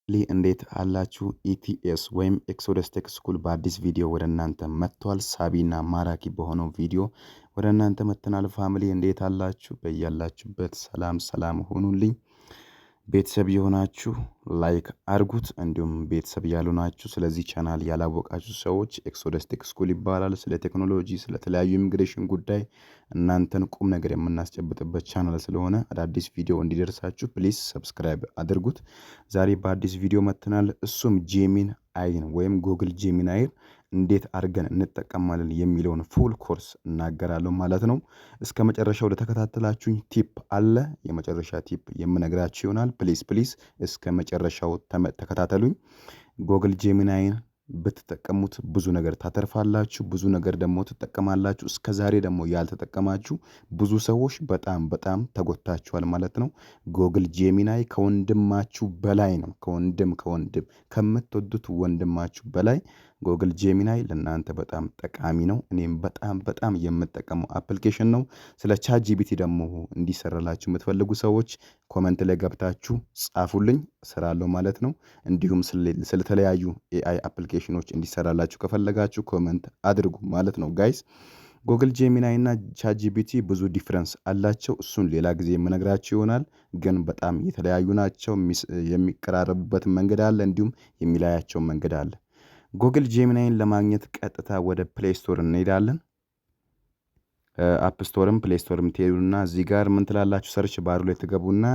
እንዴት አላችሁ? ኢቲኤስ ወይም ኤክሶደስ ቴክ ስኩል በአዲስ ቪዲዮ ወደ እናንተ መጥቷል። ሳቢና ማራኪ በሆነው ቪዲዮ ወደ እናንተ መጥተናል። ፋሚሊ እንዴት አላችሁ? በያላችሁበት ሰላም ሁኑልኝ። ቤተሰብ የሆናችሁ ላይክ አድርጉት፣ እንዲሁም ቤተሰብ ያልሆናችሁ ስለዚህ ቻናል ያላወቃችሁ ሰዎች ኤክሶደስ ቴክ ስኩል ይባላል። ስለ ቴክኖሎጂ፣ ስለተለያዩ ኢሚግሬሽን ጉዳይ እናንተን ቁም ነገር የምናስጨብጥበት ቻናል ስለሆነ አዳዲስ ቪዲዮ እንዲደርሳችሁ ፕሊዝ ሰብስክራይብ አድርጉት። ዛሬ በአዲስ ቪዲዮ መጥተናል። እሱም ጄሚን አይን ወይም ጉግል ጄሚን አይን እንዴት አድርገን እንጠቀማለን የሚለውን ፉል ኮርስ እናገራለሁ ማለት ነው። እስከ መጨረሻው ለተከታተላችሁኝ ቲፕ አለ፣ የመጨረሻ ቲፕ የምነግራችሁ ይሆናል። ፕሊዝ እስከ መጨረሻው ተከታተሉኝ። ጉግል ጄሚናይን ብትጠቀሙት ብዙ ነገር ታተርፋላችሁ፣ ብዙ ነገር ደግሞ ትጠቀማላችሁ። እስከ ዛሬ ደግሞ ያልተጠቀማችሁ ብዙ ሰዎች በጣም ተጎታችኋል ማለት ነው። ጉግል ጄሚናይ ከወንድማችሁ በላይ ነው። ከወንድም ከምትወዱት ወንድማችሁ በላይ ጉግል ጄሚናይ ለእናንተ በጣም ጠቃሚ ነው። እኔም በጣም የምጠቀመው አፕሊኬሽን ነው። ስለ ቻት ጂፒቲ ደግሞ እንዲሰራላችሁ የምትፈልጉ ሰዎች ኮመንት ላይ ገብታችሁ ጻፉልኝ፣ እሰራለሁ ማለት ነው። እንዲሁም ስለተለያዩ ኤአይ አፕሊኬሽኖች እንዲሰራላችሁ ከፈለጋችሁ ኮመንት አድርጉ ማለት ነው ጋይስ። ጉግል ጄሚናይ እና ቻት ጂፒቲ ብዙ ዲፍረንስ አላቸው። እሱን ሌላ ጊዜ የምነግራችሁ ይሆናል። ግን በጣም የተለያዩ ናቸው። የሚቀራረቡበት መንገድ አለ፣ እንዲሁም የሚለያቸው መንገድ አለ። ጉግል ጄሚናይን ለማግኘት ቀጥታ ወደ ፕሌይ ስቶር እንሄዳለን። አፕ ስቶርም ፕሌይ ስቶርም ትሄዱና እዚህ ጋር ምን ትላላችሁ? ሰርች ባሩ ላይ ትገቡና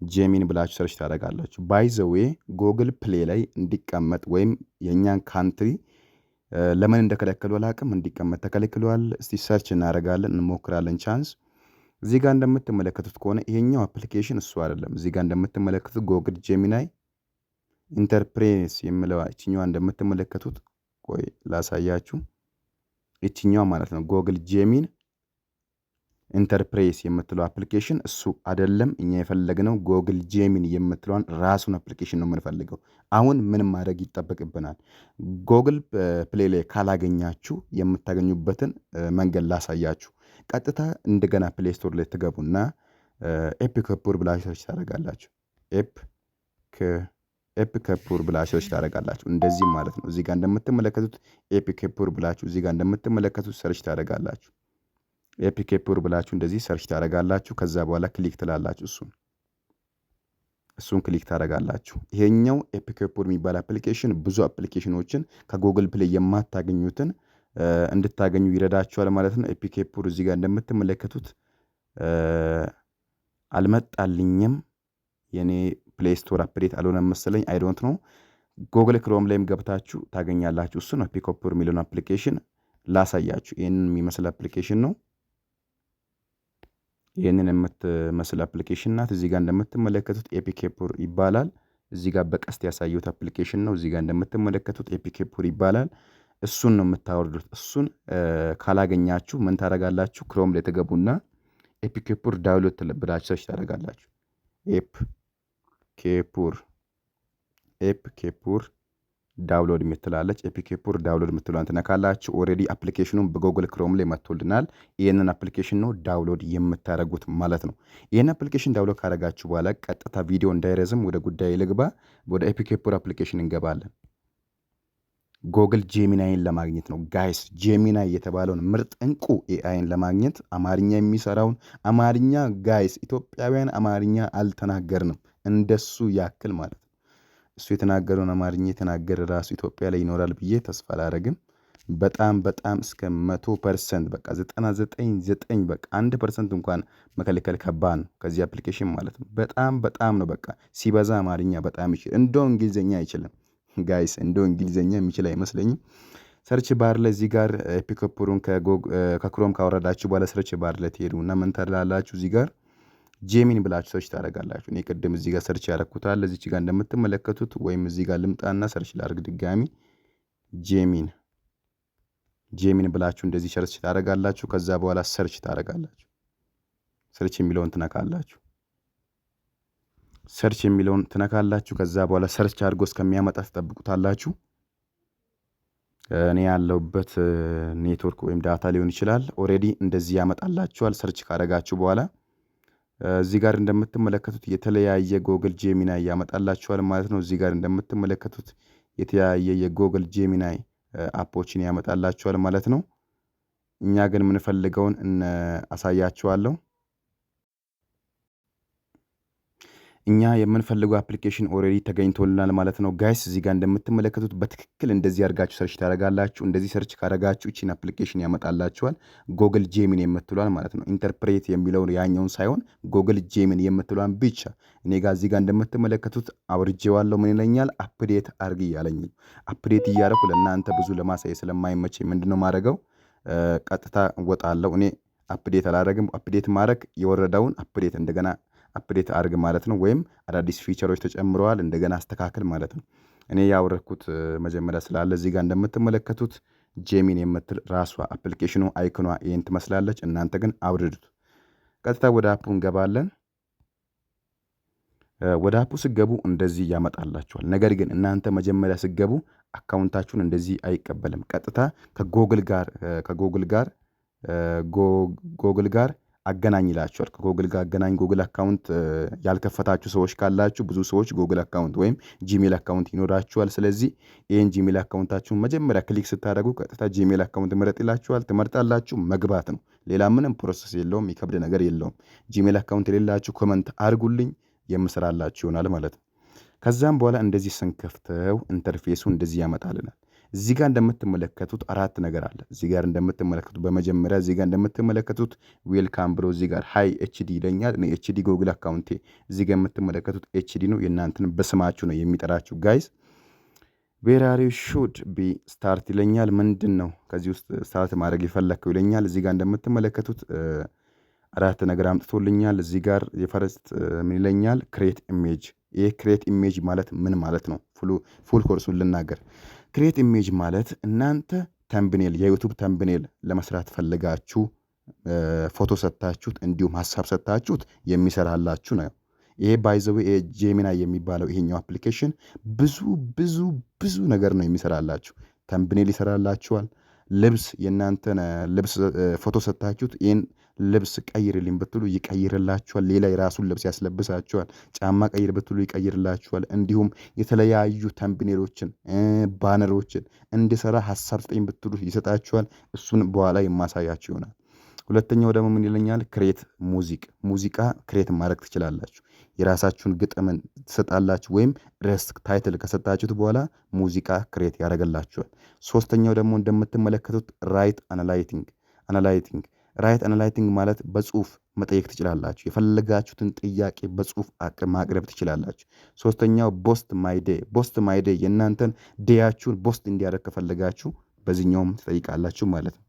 ጄሚን ብላችሁ ሰርች ታደርጋላችሁ። ባይ ዘ ዌይ ጉግል ፕሌይ ላይ እንዲቀመጥ ወይም የእኛን ካንትሪ ለምን እንደከለከሉ አላውቅም፣ እንዲቀመጥ ተከልክሏል። እስቲ ሰርች እናደርጋለን፣ እንሞክራለን ቻንስ። እዚህ ጋር እንደምትመለከቱት ከሆነ ይሄኛው አፕሊኬሽን እሱ አይደለም። እዚህ ጋር እንደምትመለከቱት ጉግል ጄሚናይ ኢንተርፕሬስ የሚለው እችኛዋ እንደምትመለከቱት፣ ቆይ ላሳያችሁ። እችኛዋ ማለት ነው ጉግል ጄሚን ኢንተርፕሬስ የምትለው አፕሊኬሽን እሱ አይደለም። እኛ የፈለግነው ጉግል ጄሚን የምትለውን ራሱን አፕሊኬሽን ነው የምንፈልገው። አሁን ምንም ማድረግ ይጠበቅብናል። ጉግል ፕሌይ ላይ ካላገኛችሁ የምታገኙበትን መንገድ ላሳያችሁ። ቀጥታ እንደገና ፕሌይ ስቶር ላይ ትገቡና ኤፕ ከፑር ብላችሁ ሰርች ታደርጋላችሁ። ኤፕ ከፑር ብላችሁ ሰርች ታደርጋላችሁ። እንደዚህ ማለት ነው። እዚህ ጋር እንደምትመለከቱት ኤፕ ከፑር ብላችሁ እዚህ ጋር እንደምትመለከቱት ሰርች ታደርጋላችሁ። ኤፕ ከፑር ብላችሁ እንደዚህ ሰርች ታደርጋላችሁ። ከዛ በኋላ ክሊክ ትላላችሁ። እሱን ክሊክ ታደርጋላችሁ። ይሄኛው ኤፕ ከፑር የሚባል አፕሊኬሽን ብዙ አፕሊኬሽኖችን ከጉግል ፕሌይ የማታገኙትን እንድታገኙ ይረዳችኋል ማለት ነው። ኤፕ ከፑር እዚህ ጋር እንደምትመለከቱት አልመጣልኝም። የኔ ፕሌይ ስቶር አፕዴት አልሆነ መሰለኝ፣ አይ ዶንት ኖ። ጉግል ክሮም ላይም ገብታችሁ ታገኛላችሁ። እሱን ኤፕ ከፑር የሚለውን አፕሊኬሽን ላሳያችሁ። ይህንን የሚመስል አፕሊኬሽን ነው። ይህንን የምትመስል አፕሊኬሽን ናት። እዚህ ጋር እንደምትመለከቱት ኤፕ ከፑር ይባላል። እዚህ ጋር በቀስት ያሳየሁት አፕሊኬሽን ነው። እዚህ ጋር እንደምትመለከቱት ኤፕ ከፑር ይባላል። እሱን ነው የምታወርዱት። እሱን ካላገኛችሁ ምን ታደርጋላችሁ? ክሮም ላይ ተገቡና ኤፕ ከፑር ዳውንሎድ ብላችሁ ሰርች ታደርጋላችሁ። ኤፕ ከፑር ዳውንሎድ የምትላለች። ኤፕ ከፑር ዳውንሎድ የምትሏን ትነካላችሁ። ኦልሬዲ አፕሊኬሽኑን በጉግል ክሮም ላይ መጥቶልናል። ይህንን አፕሊኬሽን ነው ዳውንሎድ የምታደርጉት ማለት ነው። ይህን አፕሊኬሽን ዳውንሎድ ካደረጋችሁ በኋላ ቀጥታ ቪዲዮ እንዳይረዝም ወደ ጉዳይ ልግባ። ወደ ኤፕ ከፑር አፕሊኬሽን እንገባለን። ጉግል ጄሚናይን ለማግኘት ነው ጋይስ። ጄሚናይ የተባለውን ምርጥ እንቁ ኤአይን ለማግኘት አማርኛ የሚሰራውን አማርኛ ጋይስ፣ ኢትዮጵያውያን አማርኛ አልተናገርንም እንደሱ ያክል ማለት ነው። እሱ የተናገረውን አማርኛ የተናገረ ራሱ ኢትዮጵያ ላይ ይኖራል ብዬ ተስፋ አላደርግም። በጣም እስከ 100% በቃ 99 በቃ 1% እንኳን መከልከል ከባድ ነው ከዚህ አፕሊኬሽን ማለት ነው። በጣም ነው በቃ ሲበዛ አማርኛ በጣም ይችላል። እንደው እንግሊዝኛ አይችልም ጋይስ፣ እንደው እንግሊዝኛ የሚችል አይመስለኝም። ሰርች ባር ላይ እዚህ ጋር ኤፕ ከፑርን ከክሮም ካወረዳችሁ በኋላ ሰርች ባር ላይ ትሄዱና ምን ታላላችሁ? እዚህ ጋር ጄሚን ብላችሁ ሰርች ታደርጋላችሁ። እኔ ቅድም እዚህ ጋር ሰርች ያደረኩታል እዚች ጋር እንደምትመለከቱት፣ ወይም እዚህ ጋር ልምጣና ሰርች ላድርግ ድጋሚ። ጄሚን ብላችሁ እንደዚህ ሰርች ታደርጋላችሁ። ከዛ በኋላ ሰርች ታደርጋላችሁ። ሰርች የሚለውን ትነካላችሁ። ከዛ በኋላ ሰርች አድርጎ እስከሚያመጣ ትጠብቁታላችሁ። እኔ ያለሁበት ኔትወርክ ወይም ዳታ ሊሆን ይችላል። ኦልሬዲ እንደዚህ ያመጣላችኋል። ሰርች ካደረጋችሁ በኋላ እዚህ ጋር እንደምትመለከቱት የተለያየ ጎግል ጄሚናይ ያመጣላችኋል ማለት ነው። እዚህ ጋር እንደምትመለከቱት የተለያየ የጎግል ጄሚናይ አፖችን ያመጣላችኋል ማለት ነው። እኛ ግን የምንፈልገውን አሳያችኋለሁ። እኛ የምንፈልገው አፕሊኬሽን ኦልሬዲ ተገኝቶልናል ማለት ነው ጋይስ። እዚህ ጋር እንደምትመለከቱት በትክክል እንደዚህ አድርጋችሁ ሰርች ታደርጋላችሁ። እንደዚህ ሰርች ካደረጋችሁ እቺን አፕሊኬሽን ያመጣላችኋል። ጎግል ጄሚን የምትሏል ማለት ነው። ኢንተርፕሬት የሚለውን ያኛውን ሳይሆን ጎግል ጄሚን የምትሏን ብቻ። እኔ ጋር እዚህ ጋር እንደምትመለከቱት አውርጄዋለሁ። ምን ይለኛል? አፕዴት አርግ እያለኝ ነው። አፕዴት እያደረኩ ለእናንተ ብዙ ለማሳየት ስለማይመቸኝ ምንድነው ማድረገው? ቀጥታ እወጣለሁ። እኔ አፕዴት አላደረግም። አፕዴት ማድረግ የወረደውን አፕዴት እንደገና አፕዴት አድርግ ማለት ነው። ወይም አዳዲስ ፊቸሮች ተጨምረዋል እንደገና አስተካክል ማለት ነው። እኔ ያወረድኩት መጀመሪያ ስላለ እዚህ ጋር እንደምትመለከቱት ጄሚን የምትል ራሷ አፕሊኬሽኑ አይክኗ ይህን ትመስላለች። እናንተ ግን አውርዱት። ቀጥታ ወደ አፑ እንገባለን። ወደ አፑ ስገቡ እንደዚህ ያመጣላችኋል። ነገር ግን እናንተ መጀመሪያ ስገቡ አካውንታችሁን እንደዚህ አይቀበልም። ቀጥታ ከጎግል ጋር አገናኝ ይላችኋል። ከጎግል ጋር አገናኝ። ጎግል አካውንት ያልከፈታችሁ ሰዎች ካላችሁ ብዙ ሰዎች ጎግል አካውንት ወይም ጂሜል አካውንት ይኖራችኋል። ስለዚህ ይህን ጂሜል አካውንታችሁን መጀመሪያ ክሊክ ስታደርጉ ቀጥታ ጂሜል አካውንት ምረጥ ይላችኋል። ትመርጣላችሁ። መግባት ነው። ሌላ ምንም ፕሮሰስ የለውም። የሚከብድ ነገር የለውም። ጂሜል አካውንት የሌላችሁ ኮመንት አድርጉልኝ፣ የምሰራላችሁ ይሆናል ማለት ነው። ከዛም በኋላ እንደዚህ ስንከፍተው ኢንተርፌሱ እንደዚህ ያመጣልናል። እዚህ ጋር እንደምትመለከቱት አራት ነገር አለ። እዚህ ጋር እንደምትመለከቱት በመጀመሪያ እዚህ ጋር እንደምትመለከቱት ዌልካም ብሎ እዚህ ጋር ሃይ ኤችዲ ይለኛል። እኔ ኤችዲ ጎግል አካውንቴ እዚህ ጋር የምትመለከቱት ኤችዲ ነው። የእናንተን በስማችሁ ነው የሚጠራችሁ ጋይስ። ዌር አር ዩ ሹድ ቢ ስታርት ይለኛል። ምንድን ነው ከዚህ ውስጥ ስታርት ማድረግ የፈለግከው ይለኛል። እዚህ ጋር እንደምትመለከቱት አራት ነገር አምጥቶልኛል። እዚህ ጋር የፈረስት ምን ይለኛል? ክሬት ኢሜጅ። ይህ ክሬት ኢሜጅ ማለት ምን ማለት ነው? ፉል ኮርሱን ልናገር። ክሬት ኢሜጅ ማለት እናንተ ተምብኔል የዩቱብ ተምብኔል ለመስራት ፈልጋችሁ ፎቶ ሰጥታችሁት እንዲሁም ሀሳብ ሰጥታችሁት የሚሰራላችሁ ነው። ይሄ ባይዘዌ ጄሚናይ የሚባለው ይሄኛው አፕሊኬሽን ብዙ ብዙ ብዙ ነገር ነው የሚሰራላችሁ። ተምብኔል ይሰራላችኋል። ልብስ የእናንተን ልብስ ፎቶ ሰጥታችሁት ይህን ልብስ ቀይርልኝ ብትሉ ይቀይርላችኋል። ሌላ የራሱን ልብስ ያስለብሳችኋል። ጫማ ቀይር ብትሉ ይቀይርላችኋል። እንዲሁም የተለያዩ ተምብኔሎችን ባነሮችን እንዲሰራ ሀሳብ ስጠኝ ብትሉ ይሰጣችኋል። እሱን በኋላ የማሳያችሁ ይሆናል። ሁለተኛው ደግሞ ምን ይለኛል? ክሬት ሙዚቃ ክሬት ማድረግ ትችላላችሁ። የራሳችሁን ግጥምን ትሰጣላችሁ ወይም ርዕስ ታይትል ከሰጣችሁት በኋላ ሙዚቃ ክሬት ያደርግላችኋል። ሶስተኛው ደግሞ እንደምትመለከቱት ራይት አናላይቲንግ ማለት በጽሁፍ መጠየቅ ትችላላችሁ። የፈለጋችሁትን ጥያቄ በጽሁፍ ማቅረብ ትችላላችሁ። ሶስተኛው ቦስት ማይዴ የእናንተን ዴያችሁን ቦስት እንዲያደርግ ከፈለጋችሁ በዚህኛውም ትጠይቃላችሁ ማለት ነው።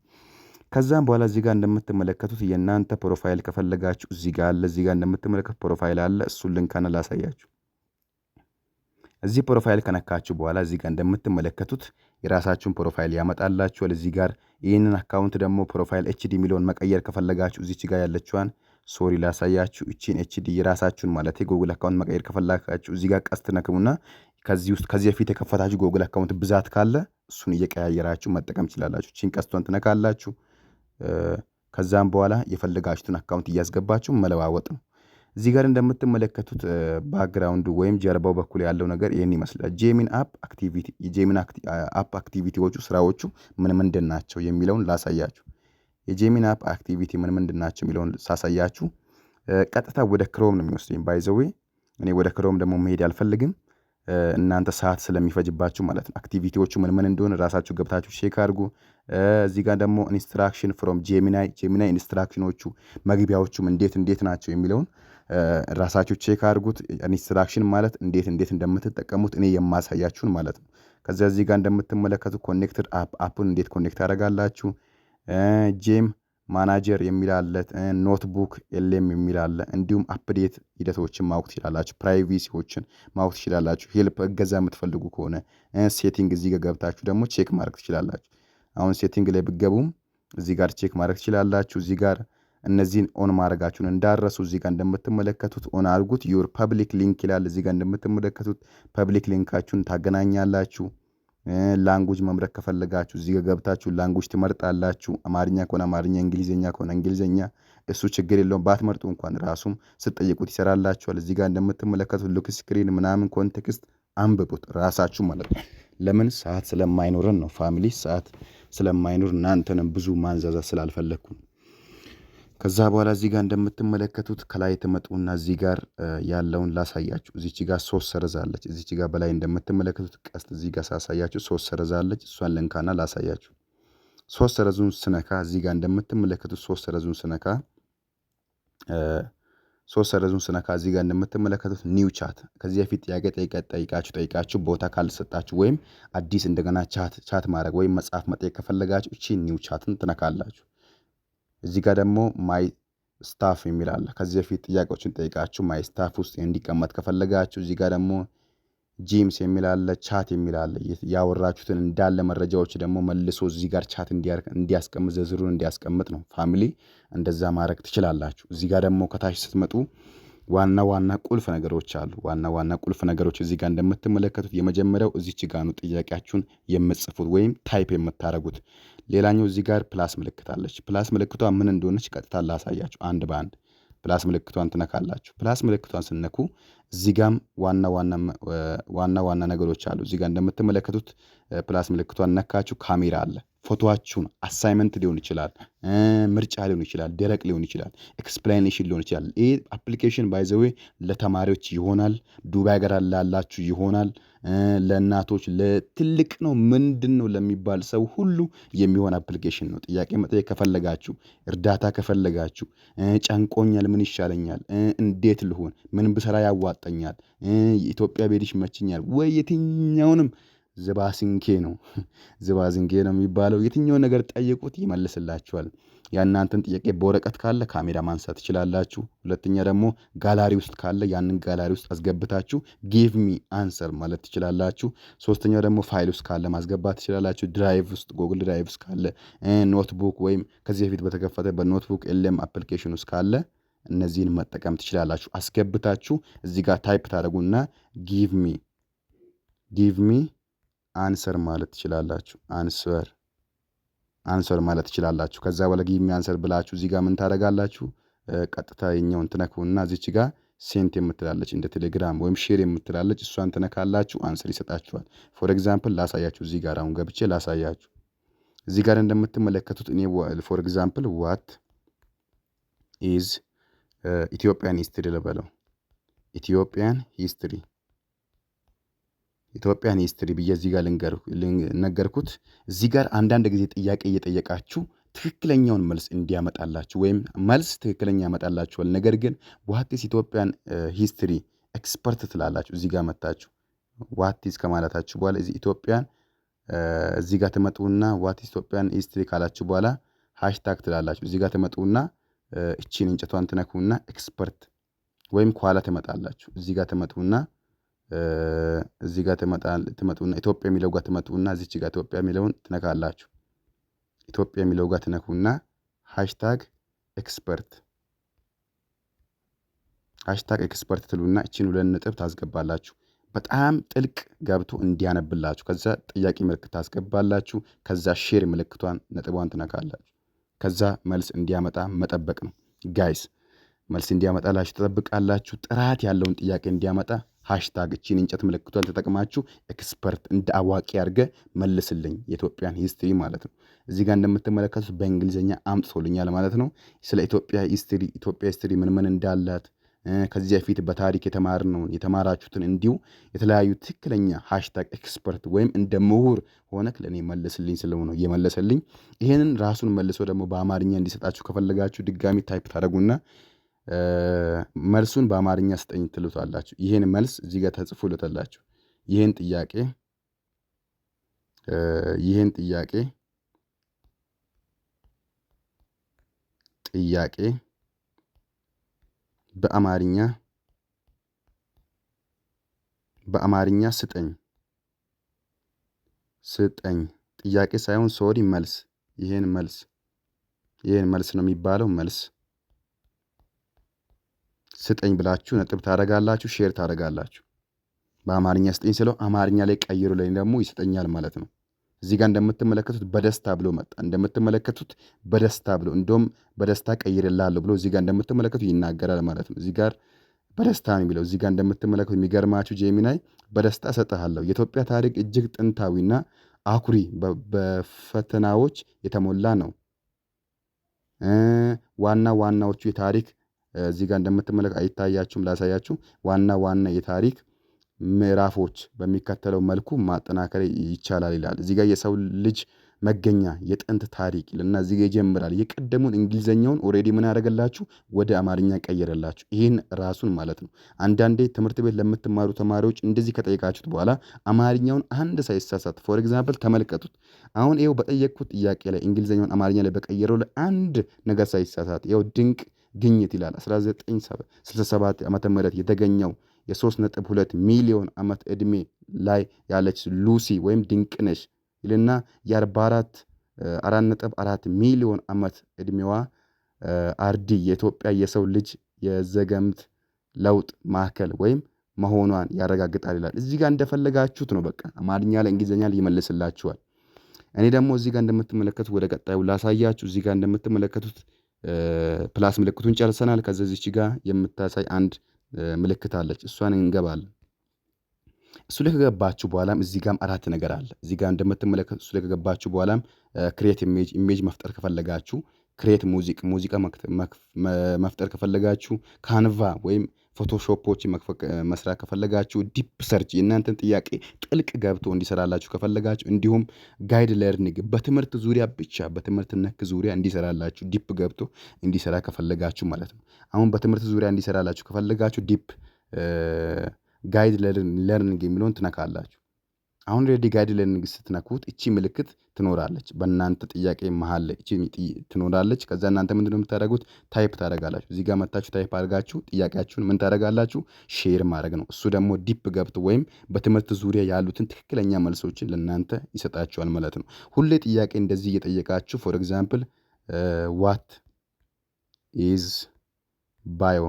ከዛም በኋላ እዚህ ጋር እንደምትመለከቱት የእናንተ ፕሮፋይል ከፈለጋችሁ እዚህ ጋር አለ። እዚህ ጋር እንደምትመለከቱት ፕሮፋይል አለ። እሱን ልንካነ ላሳያችሁ። እዚህ ፕሮፋይል ከነካችሁ በኋላ እዚህ ጋር እንደምትመለከቱት የራሳችሁን ፕሮፋይል ያመጣላችኋል። እዚህ ጋር ይህንን አካውንት ደግሞ ፕሮፋይል ኤችዲ የሚለውን መቀየር ከፈለጋችሁ እዚች ጋር ያለችዋን ላሳያችሁ። እቺን ኤችዲ የራሳችሁን ማለት የጎግል አካውንት መቀየር ከፈለጋችሁ እዚህ ጋር ቀስት ነክሙና ከዚህ በፊት የከፈታችሁ ጎግል አካውንት ብዛት ካለ እሱን እየቀያየራችሁ መጠቀም ትችላላችሁ። እቺን ቀስቷን ትነካላችሁ። ከዛም በኋላ የፈለጋችሁትን አካውንት እያስገባችሁ መለዋወጥ ነው። እዚህ ጋር እንደምትመለከቱት ባክግራውንዱ ወይም ጀርባው በኩል ያለው ነገር ይህን ይመስላል። ጄሚን አፕ አክቲቪቲዎቹ ስራዎቹ ምን ምንድን ናቸው የሚለውን ላሳያችሁ። የጄሚን አፕ አክቲቪቲ ምን ምንድን ናቸው የሚለውን ሳሳያችሁ ቀጥታ ወደ ክሮም ነው የሚወስደኝ። ባይዘዌ እኔ ወደ ክሮም ደግሞ መሄድ አልፈልግም፣ እናንተ ሰዓት ስለሚፈጅባችሁ ማለት ነው። አክቲቪቲዎቹ ምን ምን እንደሆነ ራሳችሁ ገብታችሁ ቼክ አድርጉ። እዚህ ጋር ደግሞ ኢንስትራክሽን ፍሮም ጄሚናይ ኢንስትራክሽኖቹ መግቢያዎቹም እንዴት ናቸው የሚለውን ራሳችሁ ቼክ አድርጉት። ኢንስትራክሽን ማለት እንዴት እንደምትጠቀሙት እኔ የማሳያችሁን ማለት ነው። ከዚያ እዚህ ጋር እንደምትመለከቱ ኮኔክትድ አፑን እንዴት ኮኔክት ያደርጋላችሁ። ጄም ማናጀር የሚል አለ፣ ኖትቡክ ኤልኤም የሚል አለ። እንዲሁም አፕዴት ሂደቶችን ማወቅ ትችላላችሁ። ፕራይቬሲዎችን ማወቅ ትችላላችሁ። ሄልፕ እገዛ የምትፈልጉ ከሆነ ሴቲንግ እዚህ ጋር ገብታችሁ ደግሞ ቼክ ማድረግ ትችላላችሁ። አሁን ሴቲንግ ላይ ብገቡም እዚህ ጋር ቼክ ማድረግ ትችላላችሁ። እዚህ ጋር እነዚህን ኦን ማድረጋችሁን እንዳረሱ እዚህ ጋር እንደምትመለከቱት ኦን አድርጉት። ዩር ፐብሊክ ሊንክ ይላል። እዚህ ጋር እንደምትመለከቱት ፐብሊክ ሊንካችሁን ታገናኛላችሁ። ላንጉጅ መምረጥ ከፈለጋችሁ እዚህ ጋር ገብታችሁ ላንጉጅ ትመርጣላችሁ። አማርኛ ከሆነ አማርኛ፣ እንግሊዝኛ ከሆነ እንግሊዝኛ፣ እሱ ችግር የለውም። ባትመርጡ እንኳን ራሱም ስትጠይቁት ይሰራላችኋል። እዚህ ጋር እንደምትመለከቱት ሉክ ስክሪን ምናምን ኮንቴክስት አንብቡት ራሳችሁ ማለት ነው። ለምን ሰዓት ስለማይኖረን ነው። ፋሚሊ ሰዓት ስለማይኖር እናንተንም ብዙ ማንዛዛት ስላልፈለግኩ። ከዛ በኋላ እዚህ ጋር እንደምትመለከቱት ከላይ ትመጡና እዚህ ጋር ያለውን ላሳያችሁ። እዚች ጋር 3 ሰረዛለች። እዚች ጋር በላይ እንደምትመለከቱት ቀስት እዚህ ጋር ሳሳያችሁ 3 ሰረዛለች። እሷን ልንካና ላሳያችሁ። 3 ሰረዙን ስነካ እዚህ ጋር እንደምትመለከቱት 3 ሰረዙን ስነካ 3 ሰረዙን ስነካ እዚህ ጋር እንደምትመለከቱት ኒው ቻት ከዚህ በፊት ጥያቄ ጠይቃችሁ ቦታ ካልሰጣችሁ ወይም አዲስ እንደገና ቻት ማድረግ ወይም መጽሐፍ መጠየቅ ከፈለጋችሁ እቺ ኒው ቻትን ትነካላችሁ። እዚህ ጋር ደግሞ ማይ ስታፍ የሚል አለ። ከዚህ በፊት ጥያቄዎችን ጠይቃችሁ ማይ ስታፍ ውስጥ እንዲቀመጥ ከፈለጋችሁ እዚህ ጋር ደግሞ ጂምስ የሚል አለ፣ ቻት የሚል አለ። ያወራችሁትን እንዳለ መረጃዎች ደግሞ መልሶ እዚህ ጋር ቻት እንዲያስቀምጥ ዝርዝሩን እንዲያስቀምጥ ነው። ፋሚሊ እንደዛ ማድረግ ትችላላችሁ። እዚህ ጋር ደግሞ ከታች ስትመጡ ዋና ዋና ቁልፍ ነገሮች አሉ። ዋና ቁልፍ ነገሮች እዚህ ጋር እንደምትመለከቱት የመጀመሪያው እዚች ጋር ነው ጥያቄያችሁን የምትጽፉት ወይም ታይፕ የምታደርጉት። ሌላኛው እዚህ ጋር ፕላስ ምልክት አለች። ፕላስ ምልክቷ ምን እንደሆነች ቀጥታ ላሳያችሁ አንድ በአንድ። ፕላስ ምልክቷን ትነካላችሁ። ፕላስ ምልክቷን ስነኩ እዚህ ጋም ዋና ነገሮች አሉ። እዚህ ጋር እንደምትመለከቱት ፕላስ ምልክቷን ነካችሁ ካሜራ አለ። ፎቶዋችሁን አሳይመንት ሊሆን ይችላል፣ ምርጫ ሊሆን ይችላል፣ ደረቅ ሊሆን ይችላል፣ ኤክስፕላኔሽን ሊሆን ይችላል። ይህ አፕሊኬሽን ባይ ዘ ዌይ ለተማሪዎች ይሆናል፣ ዱባይ ሀገር ላላችሁ ይሆናል፣ ለእናቶች ለትልቅ ነው ምንድን ነው ለሚባል ሰው ሁሉ የሚሆን አፕሊኬሽን ነው። ጥያቄ መጠየቅ ከፈለጋችሁ፣ እርዳታ ከፈለጋችሁ፣ ጨንቆኛል፣ ምን ይሻለኛል፣ እንዴት ልሆን፣ ምን ብሰራ ያዋጠኛል፣ የኢትዮጵያ ቤዲሽ መችኛል ወይ የትኛውንም ዝባዝንኬ ነው የሚባለው። የትኛውን ነገር ጠይቁት ይመልስላችኋል። የእናንተን ጥያቄ በወረቀት ካለ ካሜራ ማንሳት ትችላላችሁ። ሁለተኛ ደግሞ ጋላሪ ውስጥ ካለ ያንን ጋላሪ ውስጥ አስገብታችሁ ጊቭ ሚ አንሰር ማለት ትችላላችሁ። ሶስተኛው ደግሞ ፋይል ውስጥ ካለ ማስገባት ትችላላችሁ። ድራይቭ ውስጥ ጎግል ድራይቭ ውስጥ ካለ፣ ኖትቡክ ወይም ከዚህ በፊት በተከፈተ በኖትቡክ ኤልኤም አፕሊኬሽን ውስጥ ካለ እነዚህን መጠቀም ትችላላችሁ። አስገብታችሁ እዚህ ጋር ታይፕ ታደርጉና ጊቭ ሚ አንሰር ማለት ትችላላችሁ። አንሰር ማለት ትችላላችሁ። ከዛ በኋላ ጊቭ ሚ አንሰር ብላችሁ እዚህ ጋር ምን ታደርጋላችሁ? ቀጥታ የኛውን ትነኩና እዚች ጋር ሴንት የምትላለች እንደ ቴሌግራም ወይም ሼር የምትላለች እሷን ትነካላችሁ። አንሰር ይሰጣችኋል። ፎር ኤግዛምፕል ላሳያችሁ። እዚህ ጋር አሁን ገብቼ ላሳያችሁ። እዚህ ጋር እንደምትመለከቱት እኔ ፎር ኤግዛምፕል ዋት ኢዝ ኢትዮጵያን ሂስትሪ ልበለው። ኢትዮጵያን ሂስትሪ ብዬ እዚህ ጋር ነገርኩት። እዚህ ጋር አንዳንድ ጊዜ ጥያቄ እየጠየቃችሁ ትክክለኛውን መልስ እንዲያመጣላችሁ ወይም መልስ ትክክለኛ ያመጣላችኋል። ነገር ግን ዋትስ ኢትዮጵያን ሂስትሪ ኤክስፐርት ትላላችሁ። እዚህ ጋር መታችሁ ዋትስ ከማለታችሁ በኋላ ኢትዮጵያን እዚህ ጋር ትመጡና ዋትስ ኢትዮጵያን ሂስትሪ ካላችሁ በኋላ ሃሽታግ ትላላችሁ። እዚህ ጋር ትመጡና እቺን እንጨቷን ትነኩና ኤክስፐርት ወይም ከኋላ ትመጣላችሁ። እዚህ ጋር ትመጡና ኢትዮጵያ የሚለው ጋር ትመጡና እዚች ጋር ኢትዮጵያ የሚለውን ትነካላችሁ። ኢትዮጵያ የሚለው ጋር ትነኩና ሃሽታግ ኤክስፐርት ትሉና እቺን 2 ነጥብ ታስገባላችሁ። በጣም ጥልቅ ገብቶ እንዲያነብላችሁ። ከዛ ጥያቄ ምልክት ታስገባላችሁ። ከዛ ሼር ምልክቷን ነጥቧን ትነካላችሁ። ከዛ መልስ እንዲያመጣ መጠበቅ ነው ጋይስ። መልስ እንዲያመጣላችሁ ትጠብቃላችሁ። ጥራት ያለውን ጥያቄ እንዲያመጣ ሃሽታግ እቺን እንጨት ምልክቷን ተጠቅማችሁ ኤክስፐርት እንደ አዋቂ አድርገ መልስልኝ የኢትዮጵያን ሂስትሪ ማለት ነው። እዚህ ጋር እንደምትመለከቱት በእንግሊዝኛ አምጥቶልኛል ማለት ነው። ስለ ኢትዮጵያ ሂስትሪ ምን እንዳላት ከዚህ በፊት በታሪክ የተማራችሁትን እንዲሁ የተለያዩ ትክክለኛ ሃሽታግ ኤክስፐርት ወይም እንደ ምሁር ሆነ ለእኔ መልስልኝ ስለሆነ የመለሰልኝ። ይሄንን ራሱን መልሶ ደግሞ በአማርኛ እንዲሰጣችሁ ከፈለጋችሁ ድጋሚ ታይፕ ታደርጉና መልሱን በአማርኛ ስጠኝ ትሉታላችሁ። ይሄን መልስ እዚህ ጋር ተጽፎለታላችሁ። ይሄን ጥያቄ በአማርኛ ስጠኝ ጥያቄ ሳይሆን ሶሪ መልስ። ይሄን መልስ ነው የሚባለው። መልስ ስጠኝ ብላችሁ ነጥብ ታደርጋላችሁ። ሼር ታደርጋላችሁ። በአማርኛ ስጠኝ ስለው አማርኛ ላይ ቀይሩ ላይ ደግሞ ይሰጠኛል ማለት ነው። እዚህ ጋር እንደምትመለከቱት በደስታ ብሎ መጣ። እንደምትመለከቱት በደስታ ብሎ እንደውም በደስታ ቀይርላለሁ ብሎ እዚህ ጋር እንደምትመለከቱት ይናገራል ማለት ነው። እዚህ ጋር በደስታ ነው የሚለው። እዚህ ጋር እንደምትመለከቱት የሚገርማችሁ ጄሚናይ በደስታ እሰጥሃለሁ። የኢትዮጵያ ታሪክ እጅግ ጥንታዊና አኩሪ በፈተናዎች የተሞላ ነው። ዋና ዋናዎቹ የታሪክ እዚህ ጋር እንደምትመለከቱ አይታያችሁም? ላሳያችሁ። ዋና ዋና የታሪክ ምዕራፎች በሚከተለው መልኩ ማጠናከር ይቻላል ይላል። እዚህ ጋር የሰው ልጅ መገኛ የጥንት ታሪክ ይልና እዚህ ጋር ይጀምራል። የቀደሙን እንግሊዘኛውን ኦሬዲ ምን ያደረገላችሁ ወደ አማርኛ ቀየረላችሁ። ይህን ራሱን ማለት ነው። አንዳንዴ ትምህርት ቤት ለምትማሩ ተማሪዎች እንደዚህ ከጠየቃችሁት በኋላ አማርኛውን አንድ ሳይሳሳት ፎር ኤግዛምፕል ተመልከቱት። አሁን ይኸው በጠየቅኩት ጥያቄ ላይ እንግሊዘኛውን አማርኛ ላይ በቀየረው ላይ አንድ ነገር ሳይሳሳት ይኸው ድንቅ ግኝት ይላል 1967 ዓመተ ምህረት የተገኘው የ3.2 ሚሊዮን ዓመት ዕድሜ ላይ ያለች ሉሲ ወይም ድንቅነሽ ይልና የ4.4 ሚሊዮን ዓመት ዕድሜዋ አርዲ የኢትዮጵያ የሰው ልጅ የዘገምት ለውጥ ማዕከል ወይም መሆኗን ያረጋግጣል ይላል። እዚህ ጋር እንደፈለጋችሁት ነው። በቃ አማርኛ ላይ እንግሊዝኛ ላይ ይመልስላችኋል። እኔ ደግሞ እዚህ ጋር እንደምትመለከቱት ወደ ቀጣዩ ላሳያችሁ። እዚህ ጋር እንደምትመለከቱት ፕላስ ምልክቱን ጨርሰናል። ከዛ እዚች ጋር የምታሳይ አንድ ምልክት አለች። እሷን እንገባለን። እሱ ላይ ከገባችሁ በኋላም እዚህ ጋርም አራት ነገር አለ። እዚህ ጋር እንደምትመለከቱት እሱ ላይ ከገባችሁ በኋላም ክሬት ኢሜጅ መፍጠር ከፈለጋችሁ ክሬት ሙዚቃ መፍጠር ከፈለጋችሁ ካንቫ ወይም ፎቶሾፖች መስራት ከፈለጋችሁ ዲፕ ሰርች የእናንተን ጥያቄ ጥልቅ ገብቶ እንዲሰራላችሁ ከፈለጋችሁ እንዲሁም ጋይድ ለርኒንግ በትምህርት ዙሪያ ብቻ በትምህርት ነክ ዙሪያ እንዲሰራላችሁ ዲፕ ገብቶ እንዲሰራ ከፈለጋችሁ ማለት ነው። አሁን በትምህርት ዙሪያ እንዲሰራላችሁ ከፈለጋችሁ ዲፕ ጋይድ ለርኒንግ የሚለውን ትነካላችሁ። አሁን ሬዲ ጋይድ ለርኒንግ ስትነኩት እቺ ምልክት ትኖራለች። በእናንተ ጥያቄ መሃል ላይ እቺ ትኖራለች። ከዛ እናንተ ምንድነው የምታደርጉት? ታይፕ ታደርጋላችሁ። እዚህ ጋር መታችሁ ታይፕ አድርጋችሁ ጥያቄያችሁን ምን ታደርጋላችሁ? ሼር ማድረግ ነው። እሱ ደግሞ ዲፕ ገብቶ ወይም በትምህርት ዙሪያ ያሉትን ትክክለኛ መልሶችን ለእናንተ ይሰጣችኋል ማለት ነው። ሁሌ ጥያቄ እንደዚህ እየጠየቃችሁ ፎር ኤግዛምፕል ዋት ኢዝ ባዮ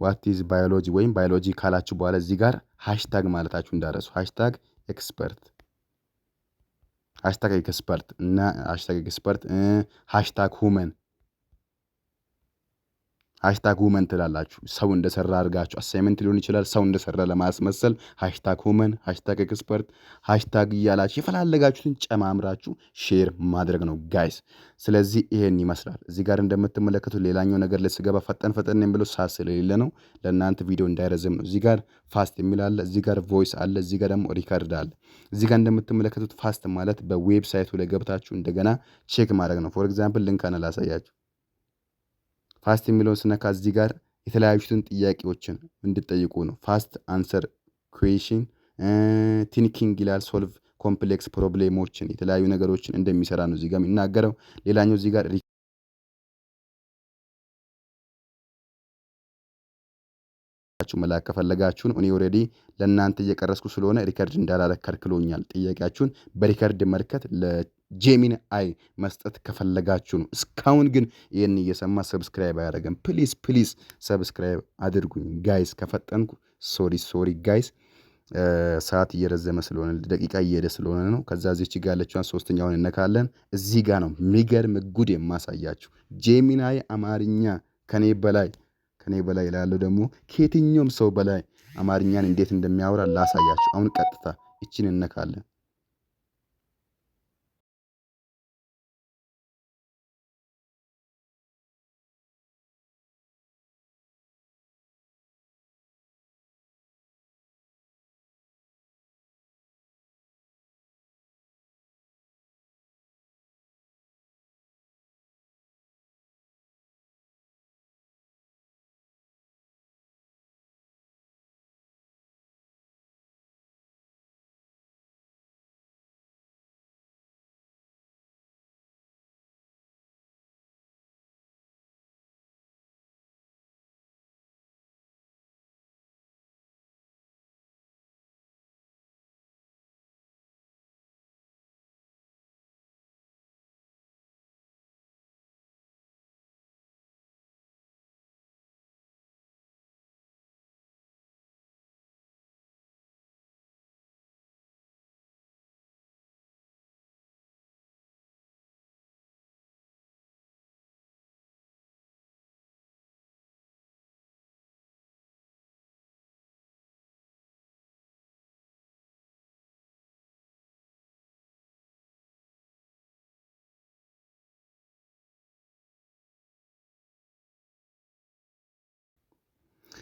ዋት ኢዝ ባዮሎጂ ወይም ባዮሎጂ ካላችሁ በኋላ እዚህ ጋር ሃሽታግ ማለታችሁ እንዳረሱ ሃሽታግ ኤክስፐርት እና ሃሽታግ ኤክስፐርት ሃሽታግ ሁመን ሃሽታግ ሁመን ትላላችሁ። ሰው እንደሰራ አድርጋችሁ አሳይመንት ሊሆን ይችላል። ሰው እንደሰራ ለማስመሰል ሃሽታግ ሁመን ሃሽታግ ኤክስፐርት ሃሽታግ እያላችሁ የፈላለጋችሁትን ጨማምራችሁ ሼር ማድረግ ነው ጋይስ። ስለዚህ ይሄን ይመስላል። እዚህ ጋር እንደምትመለከቱት ሌላኛው ነገር ላይ ስገባ ፈጠን የሚለው ሳት ስለሌለ ነው፣ ለእናንተ ቪዲዮ እንዳይረዝም ነው። እዚህ ጋር ፋስት የሚል አለ፣ እዚህ ጋር ቮይስ አለ፣ እዚህ ጋር ደግሞ ሪካርድ አለ። እዚህ ጋር እንደምትመለከቱት ፋስት ማለት በዌብሳይቱ ላይ ገብታችሁ እንደገና ቼክ ማድረግ ነው። ፎር ኤግዛምፕል ልንካን ላሳያችሁ። ፋስት የሚለውን ስነካ እዚህ ጋር የተለያዩትን ጥያቄዎችን እንድጠይቁ ነው። ፋስት አንሰር ኩዌሽን ቲንኪንግ ይላል። ሶልቭ ኮምፕሌክስ ፕሮብሌሞችን የተለያዩ ነገሮችን እንደሚሰራ ነው እዚህ ጋር የሚናገረው። ሌላኛው እዚህ ጋር መላክ ከፈለጋችሁን እኔ ኦልሬዲ ለእናንተ እየቀረስኩ ስለሆነ ሪከርድ እንዳላረግ ከልክሎኛል። ጥያቄያችሁን በሪከርድ መልከት ለጄሚኒ አይ መስጠት ከፈለጋችሁ ነው። እስካሁን ግን ይህን እየሰማ ሰብስክራይብ አያደረገም። ፕሊዝ ሰብስክራይብ አድርጉኝ ጋይስ። ከፈጠንኩ ሶሪ ጋይስ። ሰዓት እየረዘመ ስለሆነ ደቂቃ እየሄደ ስለሆነ ነው። ከዛ እዚች ጋር ያለችዋን ሶስተኛውን እነካለን። እዚህ ጋር ነው የሚገርም ጉድ የማሳያችሁ። ጄሚናይ አማርኛ ከኔ በላይ ላለው ደግሞ ከየትኛውም ሰው በላይ አማርኛን እንዴት እንደሚያወራ ላሳያችሁ። አሁን ቀጥታ እችን እነካለን።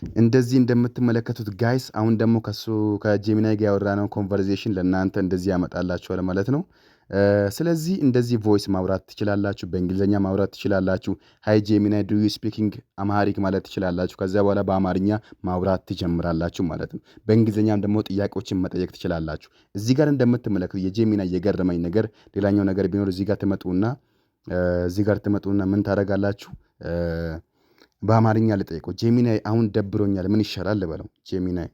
እንደዚህ እንደምትመለከቱት ጋይስ አሁን ደግሞ ከጄሚናይ ጋር ያወራነው ኮንቨርሴሽን ለእናንተ እንደዚህ ያመጣላችኋል ማለት ነው። ስለዚህ እንደዚህ ቮይስ ማውራት ትችላላችሁ፣ በእንግሊዝኛ ማውራት ትችላላችሁ። ሃይ ጄሚናይ ዱ ዩ ስፒኪንግ አማሪክ ማለት ትችላላችሁ። ከዚያ በኋላ በአማርኛ ማውራት ትጀምራላችሁ ማለት ነው። በእንግሊዝኛም ደግሞ ጥያቄዎችን መጠየቅ ትችላላችሁ። እዚህ ጋር እንደምትመለከቱ የጄሚናይ የገረመኝ ነገር ሌላኛው ነገር ቢኖር እዚህ ጋር ትመጡና ምን ታደርጋላችሁ? በአማርኛ ልጠይቀው። ጄሚናይ አሁን ደብሮኛል ምን ይሻላል ልበለው? ጄሚናይ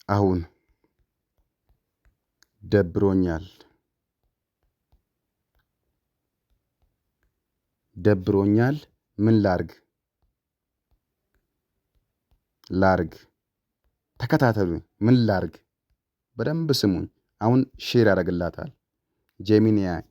አሁን ደብሮኛል ምን ላርግ? ተከታተሉኝ። ምን ላርግ? በደንብ ስሙኝ። አሁን ሼር ያደርግላታል። ጄሚናይ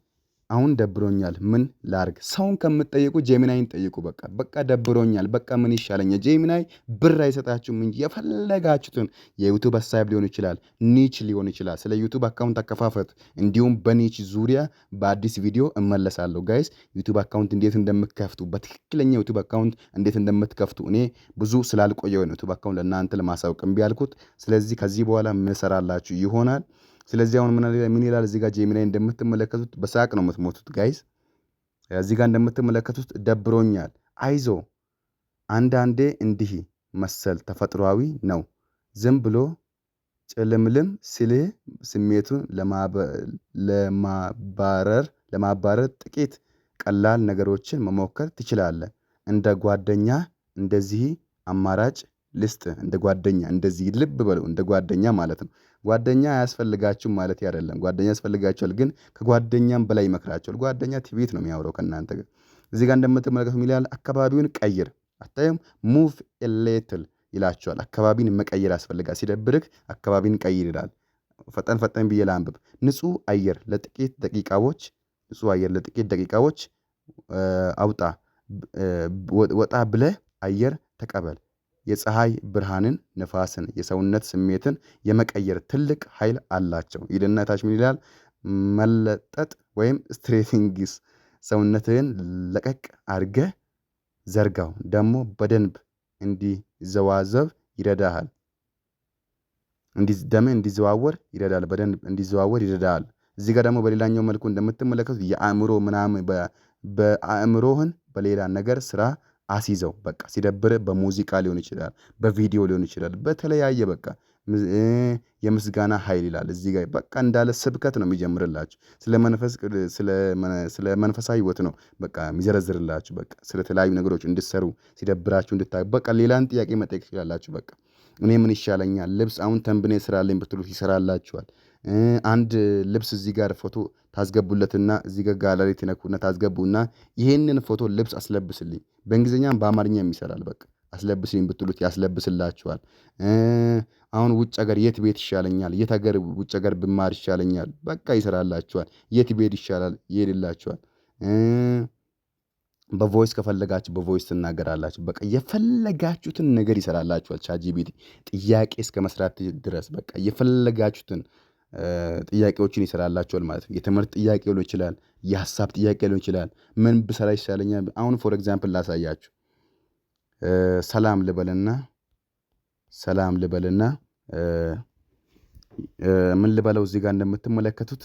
አሁን ደብሮኛል ምን ላርግ? ሰውን ከምትጠይቁ ጄሚናይን ጠይቁ። በቃ ደብሮኛል፣ በቃ ምን ይሻለኛል? ጄሚናይ ብር አይሰጣችሁም እንጂ የፈለጋችሁትን የዩቱብ ሀሳብ ሊሆን ይችላል፣ ኒች ሊሆን ይችላል። ስለ ዩቱብ አካውንት አከፋፈት እንዲሁም በኒች ዙሪያ በአዲስ ቪዲዮ እመለሳለሁ። ጋይስ ዩቱብ አካውንት እንዴት እንደምትከፍቱ በትክክለኛ ዩቱብ አካውንት እንዴት እንደምትከፍቱ እኔ ብዙ ስላልቆየው ነው ዩቱብ አካውንት ለእናንተ ለማሳወቅ እምቢ ያልኩት። ስለዚህ ከዚህ በኋላ ምሰራላችሁ ይሆናል። ስለዚህ አሁን ምን ይላል እዚህ ጋር ጄሚናይ እንደምትመለከቱት በሳቅ ነው የምትሞቱት ጋይስ። እዚህ ጋር እንደምትመለከቱት ደብሮኛል፣ አይዞ አንዳንዴ እንዲህ መሰል ተፈጥሯዊ ነው። ዝም ብሎ ጭልምልም ሲልህ ስሜቱን ለማባረር ጥቂት ቀላል ነገሮችን መሞከር ትችላለህ። እንደ ጓደኛ እንደዚህ አማራጭ ልስጥ። እንደ ጓደኛ እንደዚህ ልብ በሉ፣ እንደ ጓደኛ ማለት ነው። ጓደኛ አያስፈልጋችሁም ማለት አይደለም። ጓደኛ ያስፈልጋችኋል፣ ግን ከጓደኛም በላይ ይመክራችኋል። ጓደኛ ትዕቢት ነው የሚያወራው ከእናንተ ጋር። እዚህ ጋር እንደምትመለከቱ ምን ይላል? አካባቢውን ቀይር። አታዩም? ሙቭ ኤሌትል ይላችኋል። አካባቢን መቀየር ያስፈልጋል። ሲደብርህ አካባቢን ቀይር ይላል። ፈጠን ብዬ ላንብብ። ንጹህ አየር ለጥቂት ደቂቃዎች አውጣ። ወጣ ብለህ አየር ተቀበል። የፀሐይ ብርሃንን፣ ነፋስን፣ የሰውነት ስሜትን የመቀየር ትልቅ ኃይል አላቸው ይልና ታች ምን ይላል? መለጠጥ ወይም ስትሬቲንግስ ሰውነትህን ለቀቅ አድርገህ ዘርጋው። ደግሞ በደንብ እንዲዘዋዘብ ይረዳሃል። ደምህ እንዲዘዋወር ይረዳል። በደንብ እንዲዘዋወር ይረዳሃል። እዚህ ጋር ደግሞ በሌላኛው መልኩ እንደምትመለከቱት የአእምሮ ምናምን በአእምሮህን በሌላ ነገር ስራ አስይዘው። በቃ ሲደብር በሙዚቃ ሊሆን ይችላል፣ በቪዲዮ ሊሆን ይችላል፣ በተለያየ በቃ የምስጋና ኃይል ይላል እዚህ ጋር። በቃ እንዳለ ስብከት ነው የሚጀምርላችሁ። ስለ መንፈሳዊ ህይወት ነው በቃ የሚዘረዝርላችሁ። በቃ ስለተለያዩ ነገሮች እንድትሰሩ፣ ሲደብራችሁ እንድታዩ፣ በቃ ሌላን ጥያቄ መጠየቅ ትችላላችሁ። በቃ እኔ ምን ይሻለኛል? ልብስ አሁን ተንብኔ ስራልኝ ብትሉት ይሰራላችኋል። አንድ ልብስ እዚህ ጋር ፎቶ ታስገቡለትና እዚህ ጋር ጋለሪ ትነኩና ታስገቡና ይሄንን ፎቶ ልብስ አስለብስልኝ፣ በእንግሊዝኛም በአማርኛም ይሰራል። በቃ አስለብስልኝ ብትሉት ያስለብስላችኋል። አሁን ውጭ ሀገር የት ቤት ይሻለኛል? የት ሀገር ውጭ ሀገር ብማር ይሻለኛል? በቃ ይሰራላችኋል። የት ቤት ይሻላል? ይሄድላችኋል። በቮይስ ከፈለጋችሁ በቮይስ ትናገራላችሁ። በቃ የፈለጋችሁትን ነገር ይሰራላችኋል። ቻትጂፒቲ ጥያቄ እስከ መስራት ድረስ በቃ የፈለጋችሁትን ጥያቄዎችን ይሰራላችኋል ማለት ነው። የትምህርት ጥያቄ ሊሆን ይችላል፣ የሀሳብ ጥያቄ ሊሆን ይችላል። ምን ብሰራ ይሻለኛል? አሁን ፎር ኤግዛምፕል ላሳያችሁ። ሰላም ልበልና ምን ልበለው? እዚህ ጋር እንደምትመለከቱት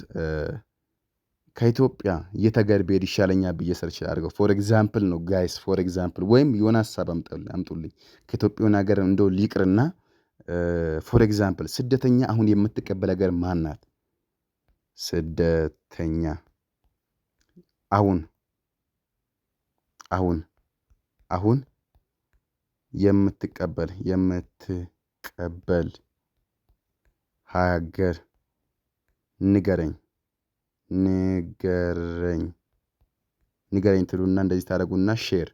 ከኢትዮጵያ የት ሀገር ብሄድ ይሻለኛል ብዬ ሰርች አድርገው። ፎር ኤግዛምፕል ነው ጋይስ፣ ፎር ኤግዛምፕል። ወይም የሆነ ሀሳብ አምጡልኝ ከኢትዮጵያ ሀገር እንደው ሊቅርና ፎር ኤግዛምፕል ስደተኛ አሁን የምትቀበል ሀገር ማን ናት? ስደተኛ አሁን የምትቀበል ሀገር ንገረኝ ትሉና እንደዚህ ታደርጉና ሼር።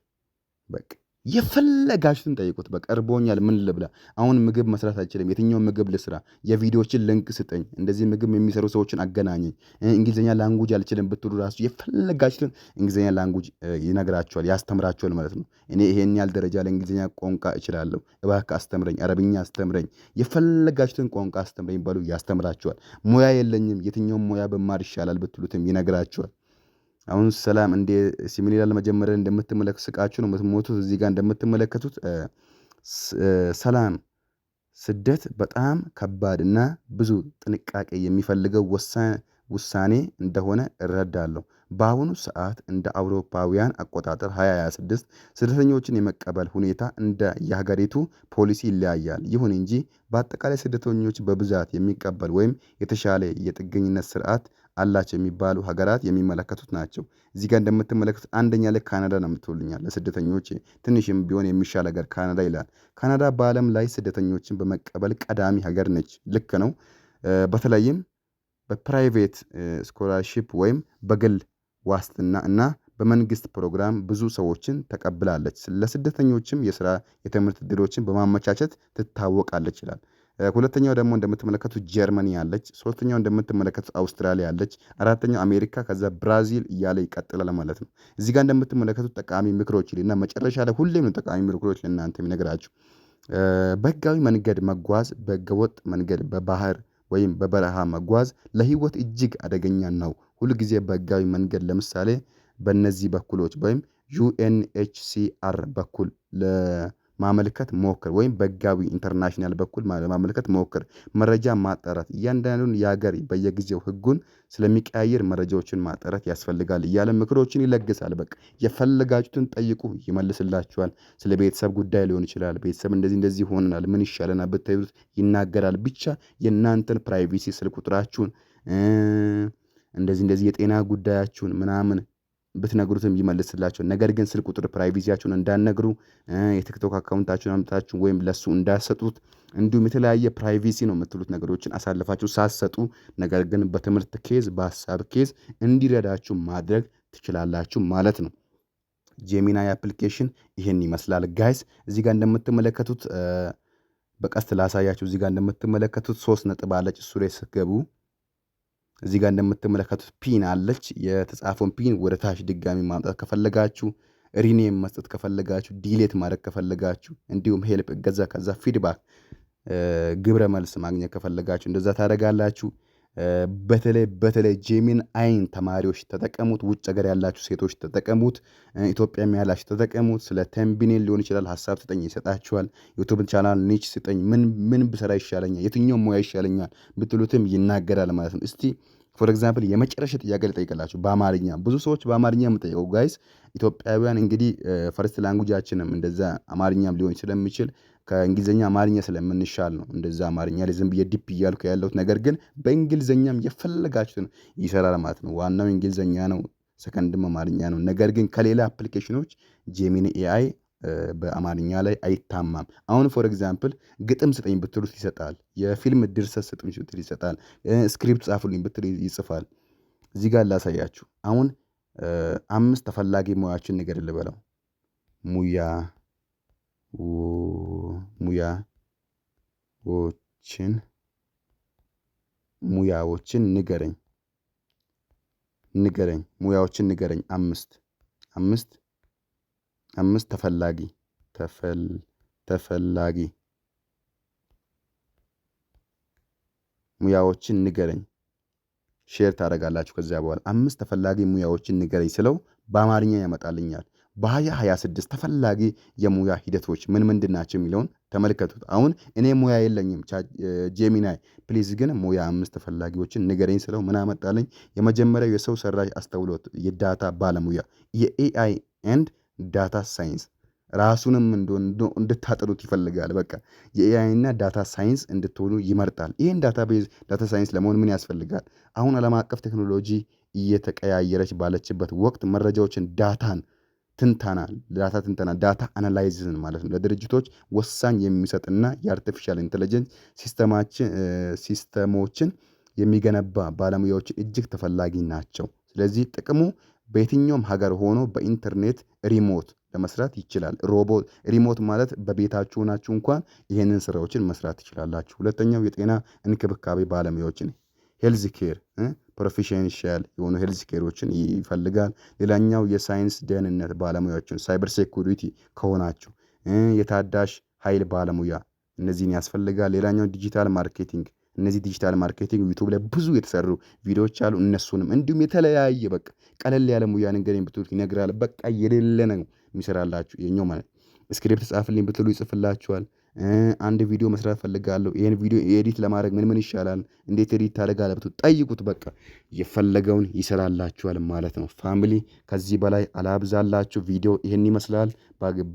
በቃ የፈለጋችሁትን ጠይቁት። በቃ እርቦኛል፣ ምን ልብላ? አሁን ምግብ መስራት አይችልም። የትኛውን ምግብ ልስራ? የቪዲዮዎችን ልንክ ስጠኝ፣ እንደዚህ ምግብ የሚሰሩ ሰዎችን አገናኘኝ፣ እንግሊዝኛ ላንጉጅ አልችልም ብትሉ ራሱ የፈለጋችሁትን እንግሊዝኛ ላንጉጅ ይነግራችኋል፣ ያስተምራችኋል ማለት ነው። እኔ ይሄን ያህል ደረጃ ለእንግሊዝኛ ቋንቋ እችላለሁ፣ እባክህ አስተምረኝ፣ አረብኛ አስተምረኝ፣ የፈለጋችሁትን ቋንቋ አስተምረኝ ባሉ ያስተምራችኋል። ሙያ የለኝም የትኛውም ሙያ በማር ይሻላል ብትሉትም ይነግራችኋል። አሁን ሰላም እንደ ሲሚል ይላል መጀመሪያ እንደምትመለከቱት ስቃችሁ ነው የምትሞቱት። እዚህ ጋር እንደምትመለከቱት ሰላም ስደት በጣም ከባድ እና ብዙ ጥንቃቄ የሚፈልገው ውሳኔ እንደሆነ እረዳለሁ። በአሁኑ ሰዓት እንደ አውሮፓውያን አቆጣጠር 2026 ስደተኞችን የመቀበል ሁኔታ እንደ የሀገሪቱ ፖሊሲ ይለያያል። ይሁን እንጂ በአጠቃላይ ስደተኞች በብዛት የሚቀበል ወይም የተሻለ የጥገኝነት ስርዓት አላቸው የሚባሉ ሀገራት የሚመለከቱት ናቸው። እዚህ ጋር እንደምትመለከቱት አንደኛ ላይ ካናዳ ነው የምትውልኛል። ለስደተኞች ትንሽም ቢሆን የሚሻል ሀገር ካናዳ ይላል። ካናዳ በዓለም ላይ ስደተኞችን በመቀበል ቀዳሚ ሀገር ነች። ልክ ነው። በተለይም በፕራይቬት ስኮላርሺፕ ወይም በግል ዋስትና እና በመንግስት ፕሮግራም ብዙ ሰዎችን ተቀብላለች። ለስደተኞችም የስራ የትምህርት ዕድሎችን በማመቻቸት ትታወቃለች ይላል። ሁለተኛው ደግሞ እንደምትመለከቱት ጀርመኒ አለች። ሶስተኛው እንደምትመለከቱት አውስትራሊያ አለች። አራተኛው አሜሪካ፣ ከዛ ብራዚል እያለ ይቀጥላል ማለት ነው። እዚህ ጋር እንደምትመለከቱት ጠቃሚ ምክሮች ይልና መጨረሻ ላይ ሁሌም ነው ጠቃሚ ምክሮች ለእናንተ የሚነግራችሁ። በህጋዊ መንገድ መጓዝ፣ በህገወጥ መንገድ በባህር ወይም በበረሃ መጓዝ ለህይወት እጅግ አደገኛ ነው። ሁልጊዜ በህጋዊ መንገድ ለምሳሌ በእነዚህ በኩሎች ወይም ዩኤንኤችሲአር በኩል ለማመልከት ሞክር፣ ወይም በህጋዊ ኢንተርናሽናል በኩል ለማመልከት ሞክር። መረጃ ማጣራት፣ እያንዳንዱን የሀገር በየጊዜው ህጉን ስለሚቀያየር መረጃዎችን ማጣራት ያስፈልጋል እያለ ምክሮችን ይለግሳል። በቃ የፈለጋችሁትን ጠይቁ ይመልስላችኋል። ስለ ቤተሰብ ጉዳይ ሊሆን ይችላል። ቤተሰብ እንደዚህ እንደዚህ ሆነናል ምን ይሻለናል ብታዩት ይናገራል። ብቻ የእናንተን ፕራይቬሲ ስልክ ቁጥራችሁን እንደዚህ እንደዚህ የጤና ጉዳያችሁን ምናምን ብትነግሩትም ይመልስላችኋል። ነገር ግን ስልክ ቁጥር ፕራይቬሲያችሁን እንዳትነግሩ፣ የቲክቶክ አካውንታችሁን አምጥታችሁ ወይም ለሱ እንዳትሰጡት፣ እንዲሁም የተለያየ ፕራይቬሲ ነው የምትሉት ነገሮችን አሳልፋችሁ ሳትሰጡ፣ ነገር ግን በትምህርት ኬዝ በሀሳብ ኬዝ እንዲረዳችሁ ማድረግ ትችላላችሁ ማለት ነው። ጄሚናይ አፕሊኬሽን ይሄን ይመስላል ጋይስ። እዚህ ጋር እንደምትመለከቱት በቀስት ላሳያችሁ። እዚህ ጋር እንደምትመለከቱት 3 ነጥብ አለች። እሱ ላይ ስትገቡ እዚህ ጋር እንደምትመለከቱት ፒን አለች። የተጻፈውን ፒን ወደ ታች ድጋሚ ማምጣት ከፈለጋችሁ፣ ሪኔም መስጠት ከፈለጋችሁ፣ ዲሌት ማድረግ ከፈለጋችሁ፣ እንዲሁም ሄልፕ እገዛ፣ ከዛ ፊድባክ ግብረ መልስ ማግኘት ከፈለጋችሁ እንደዛ ታደርጋላችሁ። በተለይ ጄሚን አይን ተማሪዎች ተጠቀሙት። ውጭ ሀገር ያላችሁ ሴቶች ተጠቀሙት። ኢትዮጵያም ያላችሁ ተጠቀሙት። ስለ ተምቢኔል ሊሆን ይችላል ሀሳብ ስጠኝ ይሰጣችኋል። ዩቱብ ቻናል ኒች ስጠኝ፣ ምን ብሰራ ይሻለኛል፣ የትኛው ሙያ ይሻለኛል ብትሉትም ይናገራል ማለት ነው። እስቲ ፎር ኤግዛምፕል የመጨረሻ ጥያቄ ልጠይቅላችሁ በአማርኛ። ብዙ ሰዎች በአማርኛ የምጠይቀው ጋይስ ኢትዮጵያውያን እንግዲህ ፈርስት ላንጉጃችንም እንደዛ አማርኛም ሊሆን ስለሚችል ከእንግሊዝኛ አማርኛ ስለምንሻል ነው እንደዛ አማርኛ ላይ ዝም ብዬ ዲፕ እያልኩ ያለሁት። ነገር ግን በእንግሊዝኛም የፈለጋችሁትን ይሰራል ማለት ነው። ዋናው እንግሊዝኛ ነው፣ ሰከንድም አማርኛ ነው። ነገር ግን ከሌላ አፕሊኬሽኖች ጄሚኒ ኤአይ በአማርኛ ላይ አይታማም። አሁን ፎር ኤግዛምፕል ግጥም ስጠኝ ብትሉት ይሰጣል። የፊልም ድርሰት ስጡኝ ብትል ይሰጣል። ስክሪፕት ጻፉልኝ ብትል ይጽፋል። እዚህ ጋር ላሳያችሁ። አሁን 5 ተፈላጊ ሙያዎችን ንገር ልበለው። ሙያዎችን ንገረኝ። ሙያዎችን ንገረኝ። 5 ተፈላጊ ሙያዎችን ንገረኝ። ሼር ታደርጋላችሁ። ከዚያ በኋላ 5 ተፈላጊ ሙያዎችን ንገረኝ ስለው በአማርኛ ያመጣልኛል። በ2026 ተፈላጊ የሙያ ሂደቶች ምን ምንድን ናቸው የሚለውን ተመልከቱት። አሁን እኔ ሙያ የለኝም። ጄሚናይ ፕሊዝ ግን ሙያ 5 ተፈላጊዎችን ንገረኝ ስለው ምን አመጣልኝ? የመጀመሪያው የሰው ሰራሽ አስተውሎት የዳታ ባለሙያ፣ የኤአይ ኤንድ ዳታ ሳይንስ ራሱንም እንድታጠኑት ይፈልጋል። በቃ የኤአይ እና ዳታ ሳይንስ እንድትሆኑ ይመርጣል። ይህን ዳታ ሳይንስ ለመሆን ምን ያስፈልጋል? አሁን ዓለም አቀፍ ቴክኖሎጂ እየተቀያየረች ባለችበት ወቅት መረጃዎችን ዳታ ትንተና ዳታ አናላይዝን ማለት ነው ለድርጅቶች ወሳኝ የሚሰጥና የአርቲፊሻል ኢንተለጀንስ ሲስተሞችን የሚገነባ ባለሙያዎችን እጅግ ተፈላጊ ናቸው። ስለዚህ ጥቅሙ በየትኛውም ሀገር ሆኖ በኢንተርኔት ሪሞት ለመስራት ይችላል። ሪሞት ማለት በቤታችሁ ሆናችሁ እንኳን ይህንን ስራዎችን መስራት ትችላላችሁ። ሁለተኛው የጤና እንክብካቤ ባለሙያዎችን ሄልዝ ኬር ፕሮፌሽናል የሆኑ ሄልዝ ኬሮችን ይፈልጋል። ሌላኛው የሳይንስ ደህንነት ባለሙያዎችን ሳይበር ሴኩሪቲ ከሆናችሁ የታዳሽ ኃይል ባለሙያ እነዚህን ያስፈልጋል። ሌላኛው ዲጂታል ማርኬቲንግ እነዚህ ዲጂታል ማርኬቲንግ ዩቲዩብ ላይ ብዙ የተሰሩ ቪዲዮዎች አሉ። እነሱንም እንዲሁም የተለያየ በቃ ቀለል ያለ ሙያ ንገረኝ ብትሉት ይነግራል። በቃ የሌለ ነው የሚሰራላችሁ። የኛው ማለት ስክሪፕት ጻፍልኝ ብትሉ ይጽፍላችኋል። አንድ ቪዲዮ መስራት ፈልጋለሁ፣ ይሄን ቪዲዮ ኤዲት ለማድረግ ምን ይሻላል፣ እንዴት ኤዲት ታደርጋለህ ብትሉ ጠይቁት። በቃ የፈለገውን ይሰራላችኋል ማለት ነው። ፋሚሊ ከዚህ በላይ አላብዛላችሁ። ቪዲዮ ይሄን ይመስላል።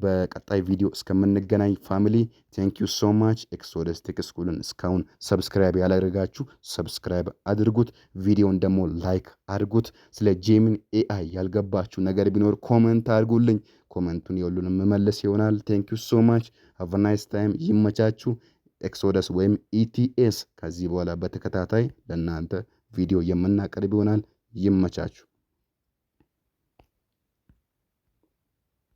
በቀጣይ ቪዲዮ እስከምንገናኝ ፋሚሊ ቴንክ ዩ ሶ ማች። ኤክሶደስ ቴክ ስኩልን እስካሁን ሰብስክራይብ ያላደረጋችሁ ሰብስክራይብ አድርጉት። ቪዲዮን ደግሞ ላይክ አድርጉት። ስለ ጄሚን ኤአይ ያልገባችሁ ነገር ቢኖር ኮመንት አድርጉልኝ። ኮመንቱን የሁሉንም መመለስ ይሆናል። ቴንክ ዩ ሶ ማች ሃቭ አ ናይስ ታይም። ይመቻችሁ። ኤክሶደስ ወይም ኢቲኤስ ከዚህ በኋላ በተከታታይ ለእናንተ ቪዲዮ የምናቀርብ ይሆናል። ይመቻችሁ።